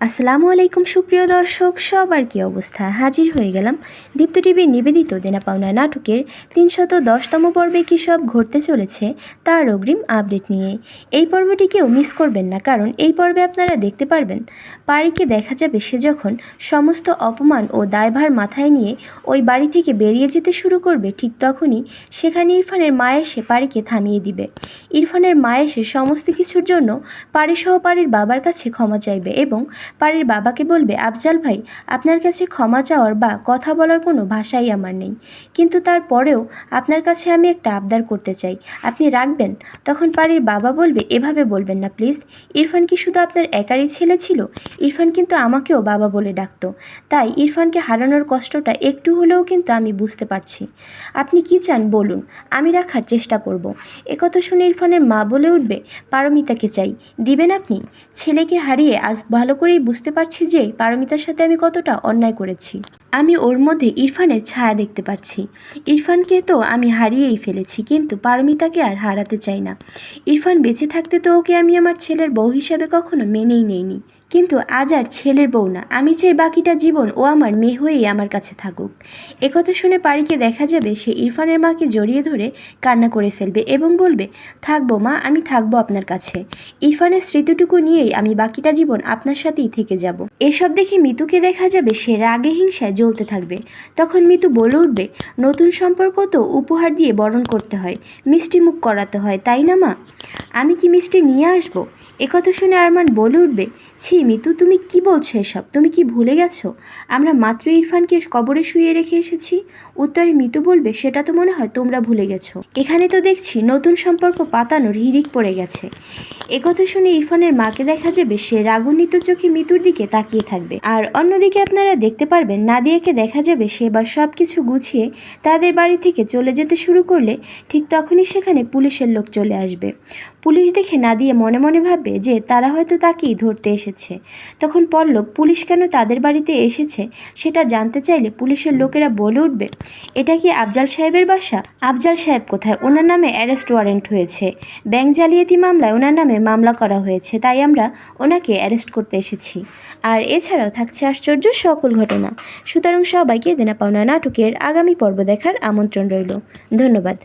আসসালামু আলাইকুম সুপ্রিয় দর্শক, সবার কী অবস্থা? হাজির হয়ে গেলাম দীপ্ত টিভির নিবেদিত দেনা পাওনা নাটকের ৩১০তম পর্বে কী সব ঘটতে চলেছে তার অগ্রিম আপডেট নিয়ে। এই পর্বটি কেউ মিস করবেন না, কারণ এই পর্বে আপনারা দেখতে পারবেন পারিকে দেখা যাবে সে যখন সমস্ত অপমান ও দায়ভার মাথায় নিয়ে ওই বাড়ি থেকে বেরিয়ে যেতে শুরু করবে, ঠিক তখনই সেখানে ইরফানের মা এসে পারিকে থামিয়ে দিবে। ইরফানের মা এসে সমস্ত কিছুর জন্য পারিসহ পারির বাবার কাছে ক্ষমা চাইবে এবং পারির বাবাকে বলবে, আফজাল ভাই, আপনার কাছে ক্ষমা চাওয়ার বা কথা বলার কোনো ভাষাই আমার নেই, কিন্তু তারপরেও আপনার কাছে আমি একটা আবদার করতে চাই, আপনি রাখবেন? তখন পারির বাবা বলবে, এভাবে বলবেন না প্লিজ, ইরফান কি শুধু আপনার একারই ছেলে ছিল? ইরফান কিন্তু আমাকেও বাবা বলে ডাকতো, তাই ইরফানকে হারানোর কষ্টটা একটু হলেও কিন্তু আমি বুঝতে পারছি। আপনি কি চান বলুন, আমি রাখার চেষ্টা করব। একথা শুনে ইরফানের মা বলে উঠবে, পারমিতাকে চাই, দিবেন আপনি? ছেলেকে হারিয়ে আজ ভালো করেই বুঝতে পারছি যে পারমিতার সাথে আমি কতটা অন্যায় করেছি। আমি ওর মধ্যে ইরফানের ছায়া দেখতে পাচ্ছি। ইরফানকে তো আমি হারিয়েই ফেলেছি, কিন্তু পারমিতাকে আর হারাতে চাই না। ইরফান বেঁচে থাকতে তো ওকে আমি আমার ছেলের বউ হিসেবে কখনো মেনেই নেইনি, কিন্তু আজ আর ছেলের বউ না, আমি চাই বাকিটা জীবন ও আমার মেয়ে হয়েই আমার কাছে থাকুক। একথা শুনে পারিকে দেখা যাবে সে ইরফানের মাকে জড়িয়ে ধরে কান্না করে ফেলবে এবং বলবে, থাকবো মা, আমি থাকবো আপনার কাছে। ইরফানের স্মৃতিটুকু নিয়েই আমি বাকিটা জীবন আপনার সাথেই থেকে যাব। এসব দেখে মিতুকে দেখা যাবে সে রাগে হিংসায় জ্বলতে থাকবে। তখন মিতু বলে উঠবে, নতুন সম্পর্ক তো উপহার দিয়ে বরণ করতে হয়, মিষ্টি মুখ করাতে হয়, তাই না মা? আমি কি মিষ্টি নিয়ে আসবো? একথা শুনে আরমান বলে উঠবে, ছি মিতু, তুমি কি বলছো এসব? তুমি কি ভুলে গেছো আমরা মাত্র ইরফানকে কবরে শুয়ে রেখে এসেছি? উত্তরে মিতু বলবে, সেটা তো মনে হয় তোমরা ভুলে গেছো, এখানে তো দেখছি নতুন সম্পর্ক পাতানোর হিড়িক পড়ে গেছে। একথা শুনে ইরফানের মাকে দেখা যাবে সে রাগান্বিত চোখে মিতুর দিকে তাকিয়ে থাকবে। আর অন্যদিকে আপনারা দেখতে পারবেন নাদিয়াকে দেখা যাবে সে এবার সব কিছু গুছিয়ে তাদের বাড়ি থেকে চলে যেতে শুরু করলে ঠিক তখনই সেখানে পুলিশের লোক চলে আসবে। পুলিশ দেখে নাদিয়া মনে মনে ভাববে যে তারা হয়তো তাকেই ধরতে এসেছে। তখন পল্লব পুলিশ কেন তাদের বাড়িতে এসেছে সেটা জানতে চাইলে পুলিশের লোকেরা বলে উঠবে, এটা কি আফজাল সাহেবের বাসা? আফজাল সাহেব কোথায়? ওনার নামে অ্যারেস্ট ওয়ারেন্ট হয়েছে, ব্যাংক জালিয়াতি মামলায় ওনার নামে মামলা করা হয়েছে, তাই আমরা ওনাকে অ্যারেস্ট করতে এসেছি। আর এছাড়াও থাকছে আশ্চর্য সকল ঘটনা। সুতরাং সবাইকে দেনা পাওনা নাটকের আগামী পর্ব দেখার আমন্ত্রণ রইল। ধন্যবাদ।